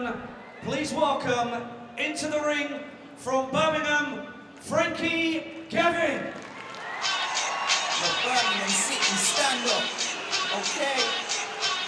gentlemen, please welcome into the ring from Birmingham, Frankie Gavin. Birmingham City, stand up, okay?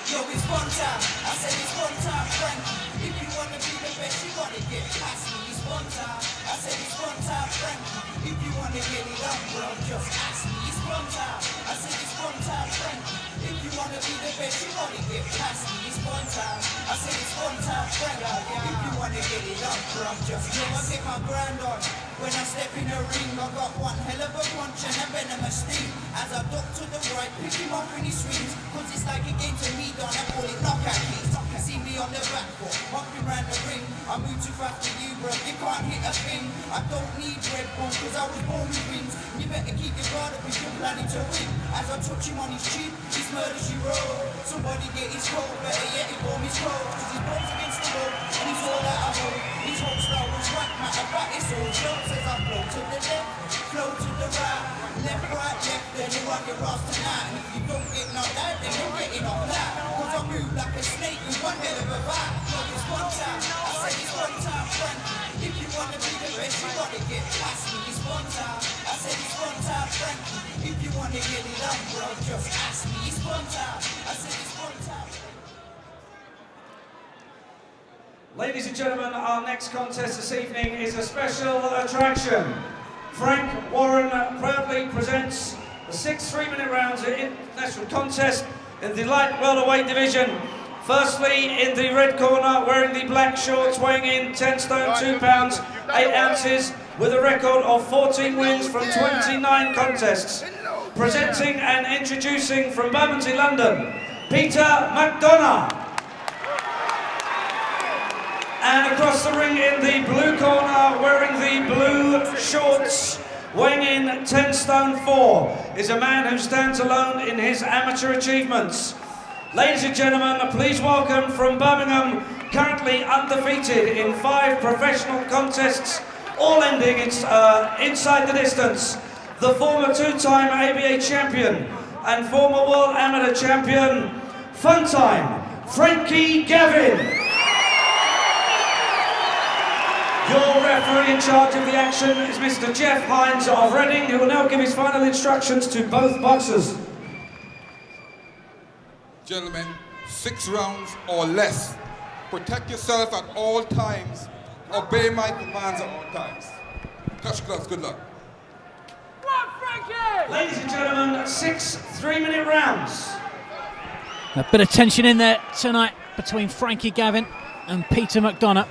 Yo, it's fun time, I said it's fun time, Frankie. If you wanna be the best, you gotta get past me. It's fun time, I said it's fun time, Frankie. If you wanna get it up, bro, just ask me. It's fun time, I said it's fun time, Frankie. If you wanna be the best, you gotta get past me. It's fun time, I said it's fun time, Frankie. If you wanna get it up, bro, just I get my grind on. When I step in the ring, I got one hell of a punch and a venomous sting. As I duck to the right, pick him up when he swings. Cause it's like a game to me, don't I call it knockout kicks. See me on the back foot, hopping round the ring. I move too fast for you, bro, you can't hit a thing. I don't need Red Bull, cause I was born with wings. You better keep your guard up if you're planning to win. As I touch him on his cheek, he's murder she roll. Somebody get his coat, better yet inform his code. Cause his bones against the wall, and he's all out of hole. His whole style was whack, matter of fact, it's all jokes. As I flow to the left, flow to the right. Left, right, left, then you rock your ass tonight. And if you don't get knocked out, then you're getting off that. Cause I move like a snake with one hell of a bite. Look, it's one time, I said it's one time, Frankie. If you wanna be the best, you gotta get past me. It's one time, I said it's one time, Frankie. If you wanna get it up, bro, just ask me. It's one time, I said it's one time. Ladies and gentlemen, our next contest this evening is a special attraction. Frank Warren proudly presents the 6 3-minute rounds of international contest in the light welterweight division. Firstly, in the red corner, wearing the black shorts, weighing in 10 stone, 2 pounds, 8 ounces, with a record of 14 wins from 29 contests. Presenting and introducing from Bermondsey, London, Peter Mcdonagh. And across the ring in the blue corner, wearing the blue shorts, weighing in 10 stone 4, is a man who stands alone in his amateur achievements. Ladies and gentlemen, please welcome from Birmingham, currently undefeated in 5 professional contests, all ending inside the distance, the former 2-time ABA champion and former world amateur champion, Fun Time, Frankie Gavin. Your referee in charge of the action is Mr. Jeff Hines of Reading, who will now give his final instructions to both boxers. Gentlemen, 6 rounds or less. Protect yourself at all times. Obey my commands at all times. Touch gloves, good luck. Come on, Frankie! Ladies and gentlemen, 6 3-minute rounds. A bit of tension in there tonight between Frankie Gavin and Peter Mcdonagh.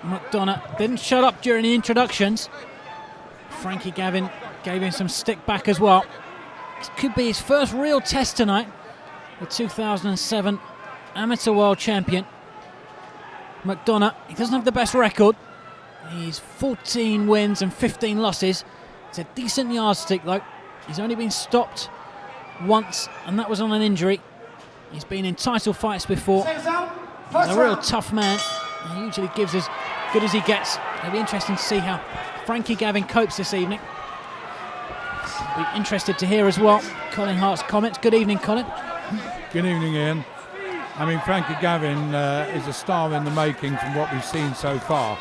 Mcdonagh didn't shut up during the introductions. Frankie Gavin gave him some stick back as well. This could be his first real test tonight. The 2007 amateur world champion. Mcdonagh, he doesn't have the best record. He's 14 wins and 15 losses. It's a decent yardstick though. He's only been stopped once, and that was on an injury. He's been in title fights before. He's a real tough man. He usually gives as good as he gets. It'll be interesting to see how Frankie Gavin copes this evening. Be interested to hear as well Colin Hart's comments. Good evening, Colin. Good evening, Ian. I mean, Frankie Gavin is a star in the making from what we've seen so far,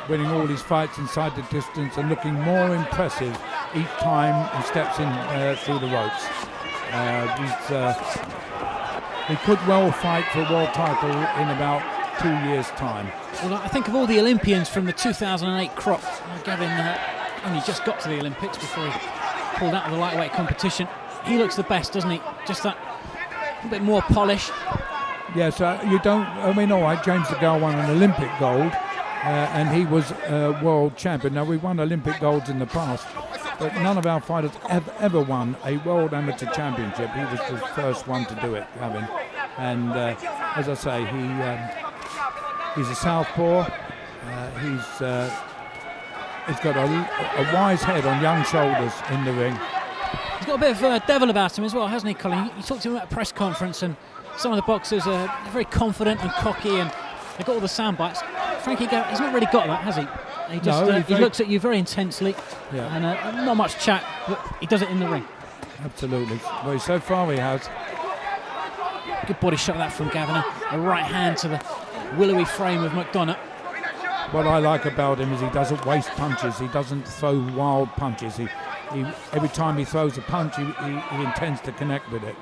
winning all his fights inside the distance and looking more impressive each time he steps in through the ropes. He could well fight for a world title in about 2 years' time. Well, I think of all the Olympians from the 2008 crop, Gavin only just got to the Olympics before he pulled out of the lightweight competition. He looks the best, doesn't he? Just that a bit more polish. Yes, you don't. I mean, all right, James DeGale won an Olympic gold, and he was world champion. Now, we've won Olympic golds in the past, but none of our fighters have ever won a world amateur championship. He was the first one to do it, Gavin. And as I say, he's a southpaw. He's got a wise head on young shoulders in the ring. He's got a bit of devil about him as well, hasn't he, Colin? You talked to him at a press conference, and some of the boxers are very confident and cocky, and they've got all the sound bites. Frankie Gavin, he's not really got that, has he? He just he looks at you very intensely, and not much chat, but he does it in the ring. Absolutely. Well, so far he has. Good body shot that from Gavin. A right hand to the willowy frame of Mcdonagh. What I like about him is he doesn't waste punches. He doesn't throw wild punches. He every time he throws a punch, he intends to connect with it.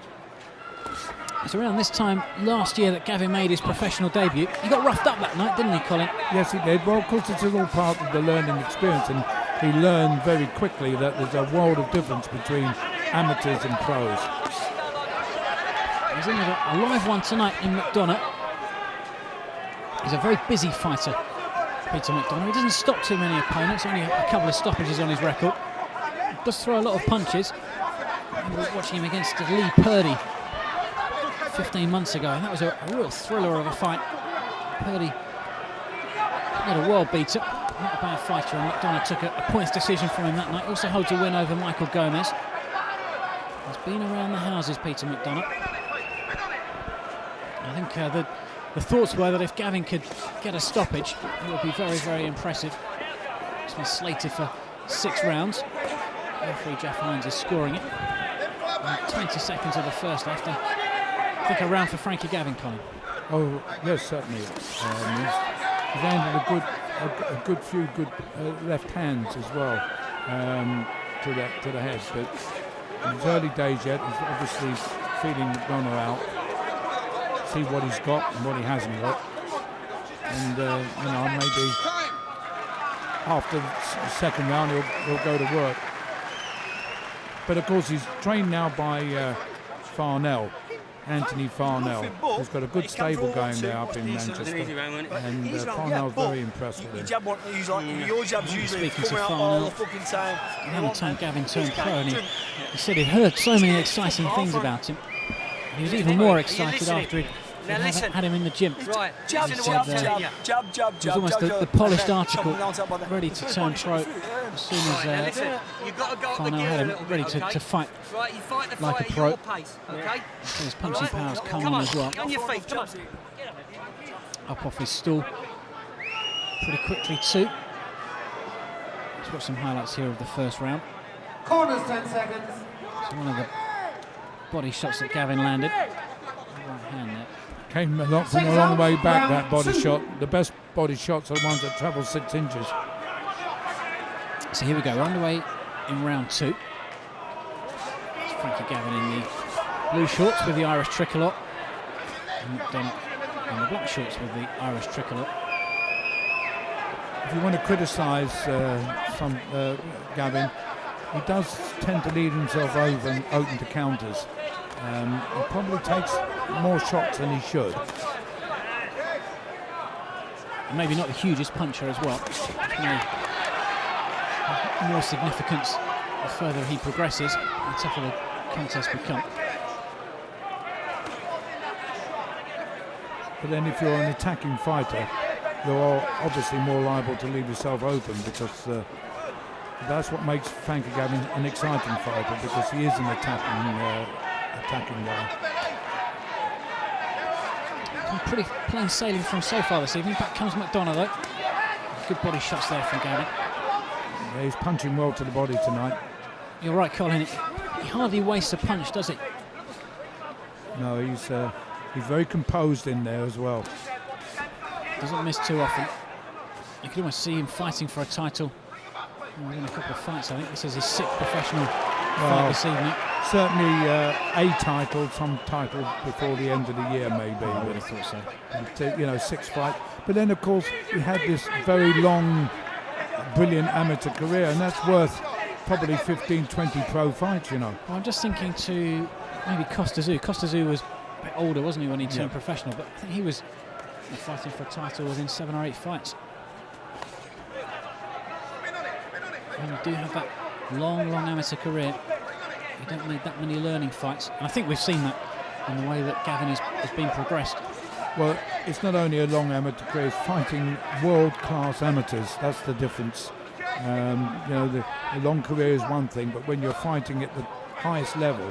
It's around this time last year that Gavin made his professional debut. He got roughed up that night, didn't he, Colin? Yes, he did. Well, of course, it's all part of the learning experience, and he learned very quickly that there's a world of difference between amateurs and pros. He's in with a live one tonight in Mcdonagh. He's a very busy fighter, Peter Mcdonagh. He doesn't stop too many opponents, only a couple of stoppages on his record. He does throw a lot of punches. We were watching him against Lee Purdy 15 months ago, and that was a real thriller of a fight. Purdy not a world beater, not a bad fighter, and Mcdonagh took a points decision from him that night. Also holds a win over Michael Gomez. He's been around the houses, Peter Mcdonagh. I think the thoughts were that if Gavin could get a stoppage, it would be very, very impressive. It's been slated for 6 rounds. Referee Jeff Hines is scoring it. 20 seconds of the first left. I think a round for Frankie Gavin, Colin. Oh, yes, certainly. He's landed a good few good left hands as well to the head. But in his early days yet, he's obviously feeling Mcdonagh out, see what he's got and what he hasn't got. And, maybe after the second round, he'll go to work. But, of course, he's trained now by Anthony Farnell, who's got a good stable going there up in Manchester, and Farnell's very impressed with him. Speaking to Farnell, another time Gavin turned pro, and he said he'd heard so many exciting things about him. He was even more excited after he'd had him in the gym. Right, jab, it was almost the polished article, ready to turn pro as soon as Farnell had him ready to fight like a pro. His punching powers come on as well. Up off his stool pretty quickly too. Let's watch some highlights here of the first round. Corners 10 seconds. So one of the body shots that Gavin landed. Right hand there. Came from a long way back, that body shot. The best body shots are the ones that travel 6 inches. So here we go, we're underway in round 2. It's Frankie Gavin in the blue shorts with the Irish tricolour, and Mcdonagh in the black shorts with the Irish tricolour. If you want to criticise Gavin, he does tend to lead himself over and open to counters. He probably takes more shots than he should. And maybe not the hugest puncher as well. More significance the further he progresses, the tougher the contest become. But then if you're an attacking fighter, you're obviously more liable to leave yourself open, because that's what makes Frankie Gavin an exciting fighter, because he is an attacking guy. Pretty plain sailing from so far this evening. Back comes Mcdonagh though. Good body shots there from Gavin. Yeah, he's punching well to the body tonight. You're right, Colin. He hardly wastes a punch, does he? No, he's very composed in there as well. Doesn't miss too often. You can almost see him fighting for a title. Within a couple of fights, I think this is his 6th professional fight this evening. Certainly a title, some title before the end of the year, maybe. I would have thought so. And, 6 fights. But then, of course, he had this very long, brilliant amateur career, and that's worth probably 15, 20 pro fights, Well, I'm just thinking to maybe Costa Tszyu. Costa Tszyu was a bit older, wasn't he, when he turned professional? But I think he was fighting for a title within 7 or 8 fights. When you do have that long amateur career, you don't need that many learning fights. And I think we've seen that in the way that Gavin has been progressed. Well, it's not only a long amateur career, it's fighting world-class amateurs. That's the difference. The long career is one thing, but when you're fighting at the highest level,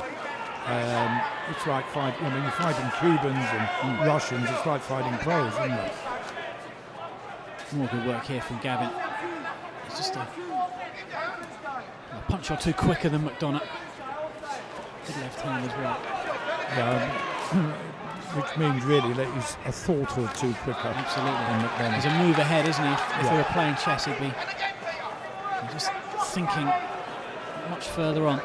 it's like fighting, you're fighting Cubans and Russians, it's like fighting pros, isn't it? More good work here from Gavin. It's just a punch or two quicker than Mcdonagh. Good left hand as well. Yeah, which means really that he's a thought or two quicker. Absolutely. Than McDonagh. He's a move ahead, isn't he? If Yeah. we were playing chess, he'd be just thinking much further on.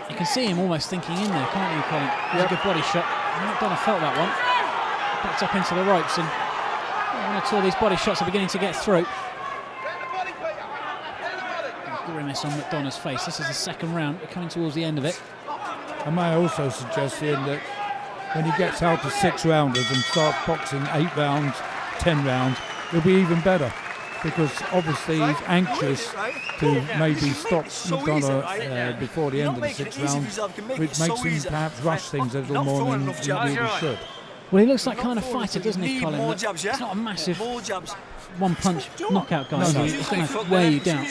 You can see him almost thinking in there, can't you, Colin? It's a good body shot. McDonagh felt that one. Backed up into the ropes, and one or two of these body shots are beginning to get through. A grimace on McDonagh's face. This is the second round. We're coming towards the end of it. I may also suggest Ian, that when he gets out to 6 rounders and starts boxing 8 rounds, 10 rounds, he'll be even better, because obviously he's anxious to maybe stop McDonagh before the end of the 6th round, which makes him perhaps rush things a little more than he really should. Well, he looks that kind of fighter, doesn't he, Colin? It's not a massive one-punch knockout guy. No. He's going to wear you down.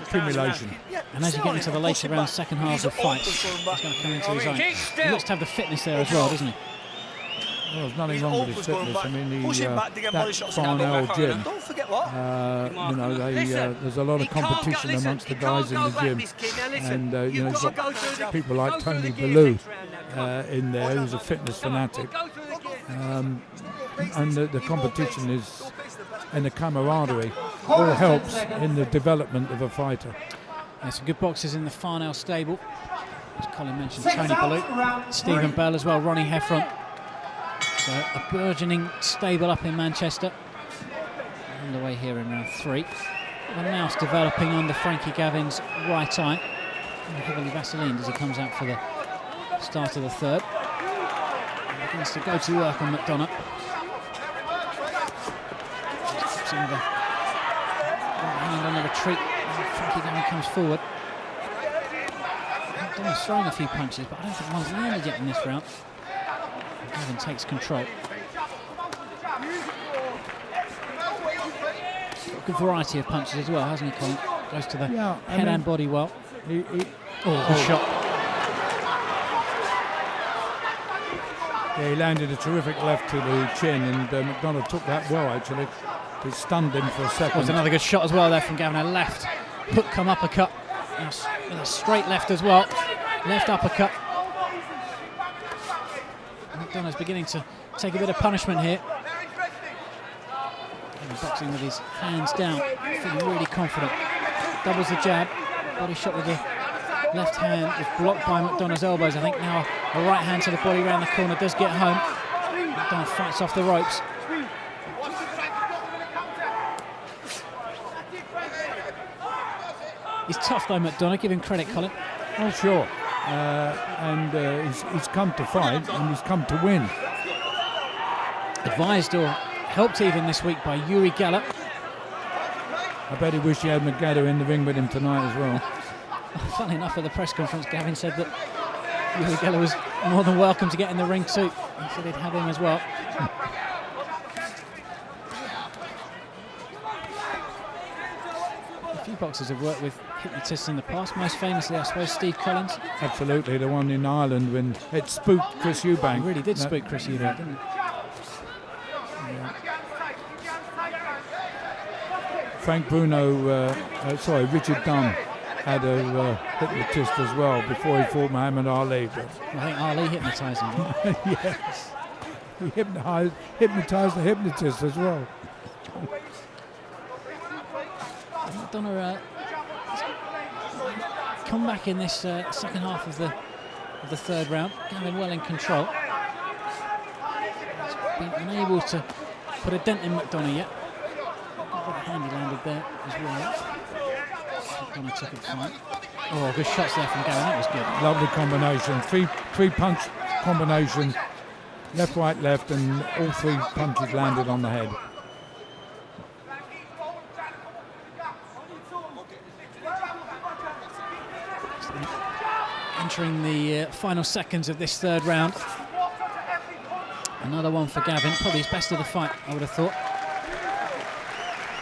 Accumulation. And as you get into the later round, second half of fights, he's going to come into his own. He looks to have the fitness there as well, doesn't he? Well, there's nothing wrong with his fitness. I mean, that Farnell gym, there's a lot of competition amongst the guys in the gym. And, you've got people like Tony Bellew in there, who's a fitness fanatic. And the competition is, and the camaraderie all helps in the development of a fighter. There's some good boxers in the Farnell stable. As Colin mentioned, Tony Bellew, Stephen Bell as well, Ronnie Heffron. So a burgeoning stable up in Manchester. Underway here in round 3. The mouse developing under Frankie Gavin's right eye. And heavily Vaseline as he comes out for the start of the third. And begins to go to work on McDonagh. Some of the right hand on the retreat. Frankie Gavin comes forward. McDonagh's throwing a few punches, but I don't think one's landed yet in this round. Gavin takes control. Good variety of punches as well, hasn't he, Colin? Goes to the head and body well. Good shot. Yeah, he landed a terrific left to the chin, and McDonagh took that well, actually. It stunned him for a second. Was another good shot as well there from Gavin. A left hook come uppercut. With a straight left as well. Left uppercut. McDonagh's beginning to take a bit of punishment here. And boxing with his hands down, feeling really confident. Doubles the jab, body shot with the left hand, is blocked by McDonagh's elbows. I think now a right hand to the body round the corner does get home. McDonagh fights off the ropes. He's tough though, McDonaghh, give him credit, Colin. Oh, sure. And he's come to fight, and he's come to win. Advised or helped even this week by Yuri Geller. I bet he wished he had Mcdonagh in the ring with him tonight as well. Funnily enough, at the press conference, Gavin said that Yuri Geller was more than welcome to get in the ring too. He said he'd have him as well. A few boxers have worked with hypnotists in the past, most famously, I suppose, Steve Collins. Absolutely, the one in Ireland when it spooked Chris Eubank. It really did spook Chris Eubank, didn't it? Richard Dunn had a hypnotist as well before he fought Muhammad Ali. But I think Ali hypnotised him. yes, he hypnotised the hypnotist as well. McDonagh's come back in this second half of the third round. Gavin well in control. He's been unable to put a dent in McDonaghh yet. Good hand he landed there as well. McDonaghh took it fine. Oh, good shots there from Gavin. That was good. Lovely combination. Three punch combination. Left, right, left, and all 3 punches landed on the head. Entering the final seconds of this third round. Another one for Gavin. Probably his best of the fight, I would have thought.